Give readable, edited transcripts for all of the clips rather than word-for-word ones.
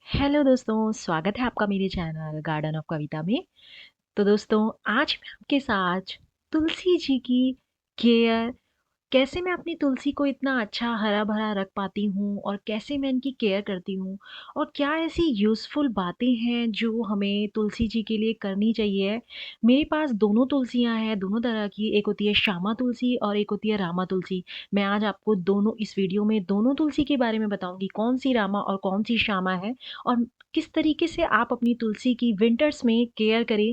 Hello दोस्तों, स्वागत है आपका मेरे चैनल गार्डन ऑफ कविता में। तो दोस्तों, आज मैं आपके साथ तुलसी जी की केयर, कैसे मैं अपनी तुलसी को इतना अच्छा हरा-भरा रख पाती हूँ और कैसे मैं इनकी केयर करती हूँ और क्या ऐसी यूज़फुल बातें हैं जो हमें तुलसी जी के लिए करनी चाहिए। मेरे पास दोनों तुलसियाँ हैं, दोनों तरह की, एक होती है श्यामा तुलसी और एक होती है रामा तुलसी। मैं आज आपको दोनों इस वीडियो में दोनों तुलसी के बारे में बताऊँगी, कौन-सी रामा और कौन-सी श्यामा है और किस तरीके से आप अपनी तुलसी की विंटर्स में केयर करें।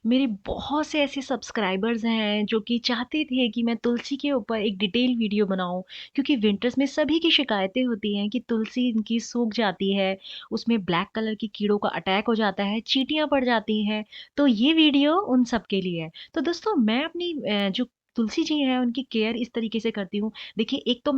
मेरे बहुत से ऐसे सब्सक्राइबर्स हैं जो कि चाहते थे कि मैं तुलसी के ऊपर एक डिटेल वीडियो बनाऊँ, क्योंकि विंटर्स में सभी की शिकायतें होती हैं कि तुलसी इनकी सूख जाती है, उसमें ब्लैक कलर के कीड़ों का अटैक हो जाता है, चींटियाँ पड़ जाती हैं, तो ये वीडियो उन सब के लिए है। तो दोस्तों, मैं अपनी जो तुलसी जी हैं उनकी केयर इस तरीके से करती हूँ। देखिए, एक तो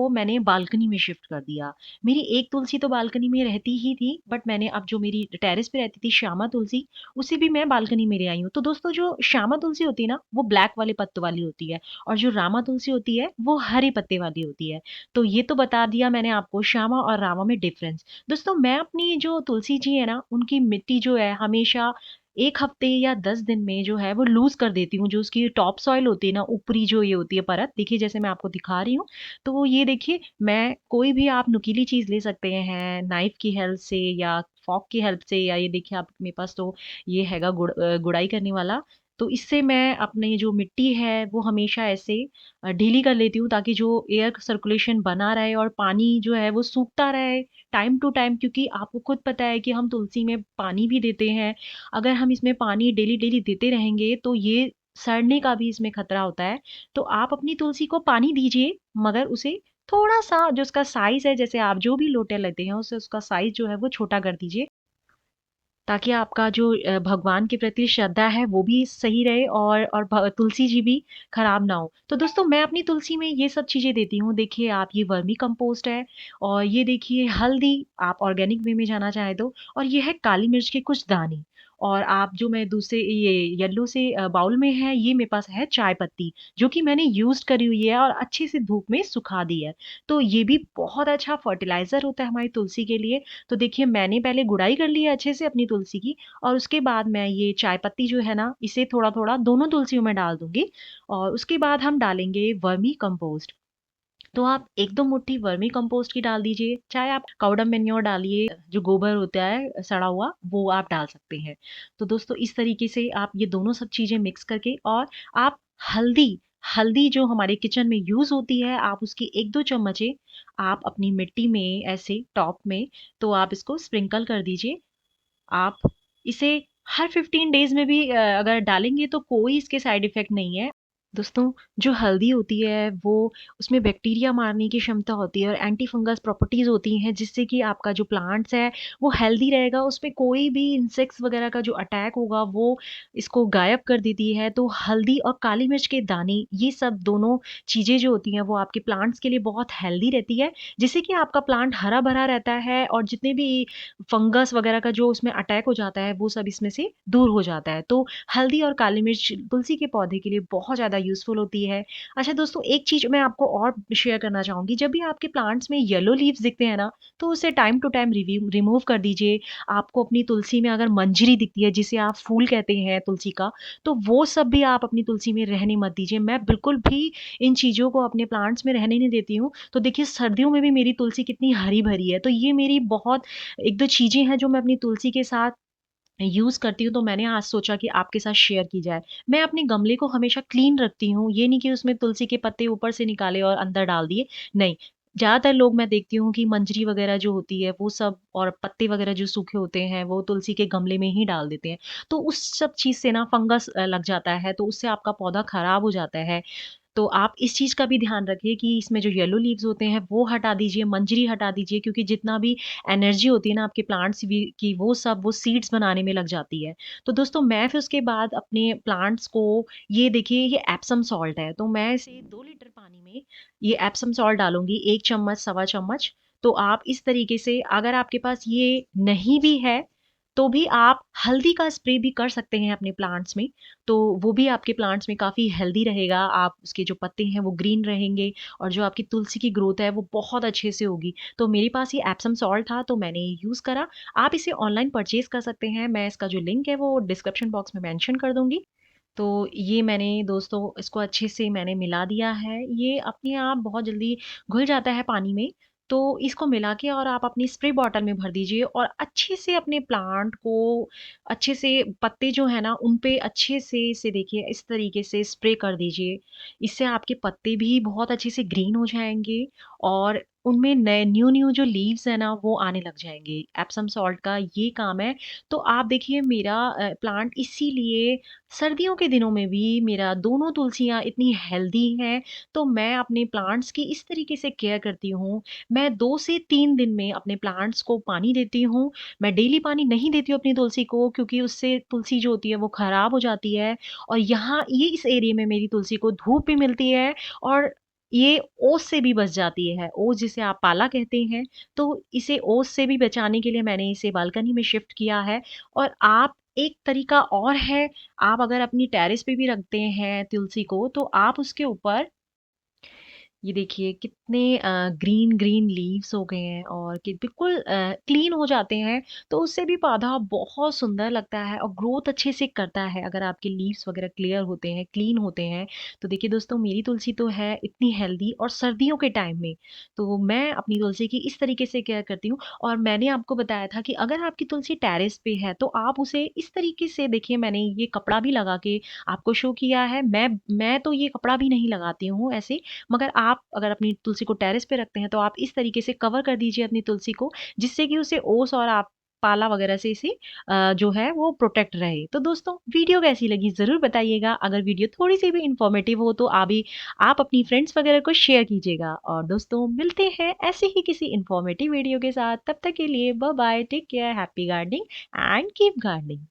मैंने बालकनी में शिफ्ट कर दिया। मेरी एक तुलसी तो बालकनी में रहती ही थी, बट मैंने अब जो मेरी टेरेस पे रहती थी श्यामा तुलसी, उसे भी मैं बालकनी में ले आई हूँ। तो दोस्तों, जो श्यामा तुलसी होती है ना, वो ब्लैक वाले पत्तों वाली होती है और जो रामा तुलसी होती है, वो हरे पत्ते वाली होती है। तो ये तो बता दिया मैंने आपको श्यामा और रामा में डिफ़रेंस। दोस्तों, मैं अपनी जो तुलसी जी है ना, उनकी मिट्टी जो है हमेशा 1 हफ्ते या 10 दिन में जो है वो लूज़ कर देती हूँ। जो उसकी टॉप सॉइल होती है ना, ऊपरी जो ये होती है परत, देखिए जैसे मैं आपको दिखा रही हूँ। तो ये देखिए, मैं कोई भी आप नुकीली चीज़ ले सकते हैं, नाइफ़ की हेल्प से या फ़ॉर्क की हेल्प से, या ये देखिए आप मेरे पास तो ये हैगा गुड़ाई करने वाला। तो इससे मैं अपनी जो मिट्टी है वो हमेशा ऐसे ढीली कर लेती हूँ, ताकि जो एयर सर्कुलेशन बना रहे और पानी जो है वो सूखता रहे टाइम टू टाइम, क्योंकि आपको खुद पता है कि हम तुलसी में पानी भी देते हैं। अगर हम इसमें पानी डेली-डेली देते रहेंगे तो ये सड़ने का भी इसमें खतरा होता है। तो आप अपनी तुलसी को पानी दीजिए, मगर उसे थोड़ा-सा जो उसका साइज़ है, जैसे आप जो भी लोटे लेते हैं उससे उसका साइज़ जो है वो छोटा कर दीजिए। ताकि आपका जो भगवान के प्रति श्रद्धा है वो भी सही रहे और तुलसी जी भी खराब ना हो। तो दोस्तों, मैं अपनी तुलसी में ये सब चीज़ें देती हूँ। देखिए, आप ये वर्मी कंपोस्ट है और ये देखिए हल्दी, आप ऑर्गेनिक वे में जाना चाहें तो, और ये है काली मिर्च के कुछ दाने। और आप जो मैं दूसरे ये येलो से बाउल में है, ये मेरे पास है चाय पत्ती, जो कि मैंने यूज़्ड करी हुई है और अच्छे से धूप में सुखा दी है। तो ये भी बहुत अच्छा फर्टिलाइज़र होता है हमारी तुलसी के लिए। तो देखिए, मैंने पहले गुड़ाई कर ली है अच्छे से अपनी तुलसी की, और उसके बाद मैं ये चाय पत्ती जो है ना, इसे थोड़ा-थोड़ा दोनों तुलसियों में डाल दूँगी और उसके बाद हम डालेंगे वर्मी कंपोस्ट। तो आप 1-2 मुट्ठी वर्मी कंपोस्ट की डाल दीजिए, चाहे आप काऊ डंग मैन्योर डालिए, जो गोबर होता है सड़ा हुआ, वो आप डाल सकते हैं। तो दोस्तों, इस तरीके से आप ये दोनों सब चीज़ें मिक्स करके, और आप हल्दी हल्दी जो हमारे किचन में यूज़ होती है, आप उसकी 1-2 चम्मचें आप अपनी मिट्टी में ऐसे टॉप में, तो आप इसको स्प्रिंकल कर दीजिए। आप इसे हर 15 डेज़ में भी अगर डालेंगे तो कोई इसके साइड इफ़ेक्ट नहीं है। दोस्तों, जो हल्दी होती है वो, उसमें बैक्टीरिया मारने की क्षमता होती है और एंटी फंगस प्रॉपर्टीज़ होती हैं, जिससे कि आपका जो प्लांट्स है वो हेल्दी रहेगा। उसपे कोई भी इंसेक्ट्स वगैरह का जो अटैक होगा वो इसको गायब कर देती है। तो हल्दी और काली मिर्च के दाने, ये सब दोनों चीज़ें जो होती हैं वो आपके प्लांट्स के लिए बहुत हेल्दी रहती है, जिससे कि आपका प्लांट हरा-भरा रहता है और जितने भी फंगस वगैरह का जो उसमें अटैक हो जाता है वो सब इसमें से दूर हो जाता है। तो हल्दी और काली मिर्च तुलसी के पौधे के लिए बहुत ज़्यादा यूज़फुल होती है। अच्छा दोस्तों, एक चीज़ मैं आपको और शेयर करना चाहूँगी, जब भी आपके प्लांट्स में येलो लीव्स दिखते हैं ना, तो उसे टाइम टू टाइम रिमूव कर दीजिए। आपको अपनी तुलसी में अगर मंजरी दिखती है, जिसे आप फूल कहते हैं तुलसी का, तो वो सब भी आप अपनी तुलसी में रहने मत दीजिए। मैं बिल्कुल भी इन चीज़ों को अपने प्लांट्स में रहने नहीं देती हूँ। तो देखिए, सर्दियों में भी मेरी तुलसी कितनी हरी-भरी है। तो ये मेरी बहुत 1-2 चीज़ें हैं जो मैं अपनी तुलसी के साथ यूज़ करती हूँ, तो मैंने आज सोचा कि आपके साथ शेयर की जाए। मैं अपने गमले को हमेशा क्लीन रखती हूँ, ये नहीं कि उसमें तुलसी के पत्ते ऊपर से निकाले और अंदर डाल दिए, नहीं। ज़्यादातर लोग मैं देखती हूँ कि मंजरी वगैरह जो होती है वो सब, और पत्ते वगैरह जो सूखे होते हैं वो तुलसी के गमले में ही डाल देते हैं। तो उस सब चीज़ से ना फंगस लग जाता है, तो उससे आपका पौधा खराब हो जाता है। तो आप इस चीज़ का भी ध्यान रखिए कि इसमें जो येलो लीव्स होते हैं वो हटा दीजिए, मंजरी हटा दीजिए, क्योंकि जितना भी एनर्जी होती है ना आपके प्लांट्स भी की, वो सीड्स बनाने में लग जाती है। तो दोस्तों, मैं फिर उसके बाद अपने प्लांट्स को, ये देखिए ये एप्सम सॉल्ट है, तो मैं इसे 2 लीटर पानी में ये एप्सम सॉल्ट डालूँगी, 1 चम्मच, सवा चम्मच। तो आप इस तरीके से, अगर आपके पास ये नहीं भी है तो भी आप हल्दी का स्प्रे भी कर सकते हैं अपने प्लांट्स में, तो वो भी आपके प्लांट्स में काफ़ी हेल्दी रहेगा। आप उसके जो पत्ते हैं वो ग्रीन रहेंगे और जो आपकी तुलसी की ग्रोथ है वो बहुत अच्छे से होगी। तो मेरे पास ये एप्सम सॉल्ट था तो मैंने ये यूज़ करा। आप इसे ऑनलाइन परचेज़ कर सकते हैं, मैं इसका जो लिंक है वो डिस्क्रिप्शन बॉक्स में मेंशन कर दूँगी। तो ये मैंने दोस्तों इसको अच्छे से मैंने मिला दिया है। ये अपने आप बहुत जल्दी घुल जाता है पानी में, तो इसको मिला के और आप अपनी स्प्रे बॉटल में भर दीजिए और अच्छे से अपने प्लांट को अच्छे से पत्ते जो है ना उन पे अच्छे से इसे देखिए इस तरीके से स्प्रे कर दीजिए। इससे आपके पत्ते भी बहुत अच्छे से ग्रीन हो जाएँगे और उनमें नए न्यू-न्यू जो लीव्स हैं ना वो आने लग जाएँगे। एप्सम सॉल्ट का ये काम है। तो आप देखिए मेरा प्लांट इसीलिए सर्दियों के दिनों में भी मेरा दोनों तुलसियाँ इतनी हेल्दी हैं, तो मैं अपने प्लांट्स की इस तरीके से केयर करती हूँ। मैं 2 से 3 दिन में अपने प्लांट्स को पानी देती हूँ। मैं डेली पानी नहीं देती हूँ अपनी तुलसी को क्योंकि उससे तुलसी जो होती है वो खराब हो जाती है और यहाँ ये इस एरिया में मेरी तुलसी को धूप भी मिलती है और ये ओस से भी बच जाती है। ओस जिसे आप पाला कहते हैं, तो इसे ओस से भी बचाने के लिए मैंने इसे बालकनी में शिफ्ट किया है और आप एक तरीका और है, आप अगर अपनी टेरेस पे भी रखते हैं तुलसी को, तो आप उसके ऊपर ये देखिए कितने ग्रीन-ग्रीन लीव्स हो गए हैं और कि बिल्कुल क्लीन हो जाते हैं, तो उससे भी पौधा बहुत सुंदर लगता है और ग्रोथ अच्छे से करता है। अगर आपके लीव्स वगैरह क्लियर होते हैं, क्लीन होते हैं, तो देखिए दोस्तों मेरी तुलसी तो है इतनी हेल्दी और सर्दियों के टाइम में, तो मैं अपनी तुलसी की इस तरीके से केयर करती हूँ और मैंने आपको बताया था कि अगर आपकी तुलसी टेरेस पे है, तो आप उसे इस तरीके से देखिए मैंने ये कपड़ा भी लगा के आपको शो किया है। मैं तो ये कपड़ा भी नहीं लगाती हूँ ऐसे, मगर आप अगर अपनी तुलसी को टेरेस पे रखते हैं तो आप इस तरीके से कवर कर दीजिए अपनी तुलसी को जिससे कि उसे ओस और आप पाला वगैरह से इसे जो है वो प्रोटेक्ट रहे। तो दोस्तों वीडियो कैसी लगी ज़रूर बताइएगा। अगर वीडियो थोड़ी-सी भी इन्फॉर्मेटिव हो तो आप अपनी फ्रेंड्स वगैरह को शेयर कीजिएगा और दोस्तों मिलते हैं ऐसे ही किसी इन्फॉर्मेटिव वीडियो के साथ। तब तक के लिए bye bye, take care, happy gardening and keep gardening.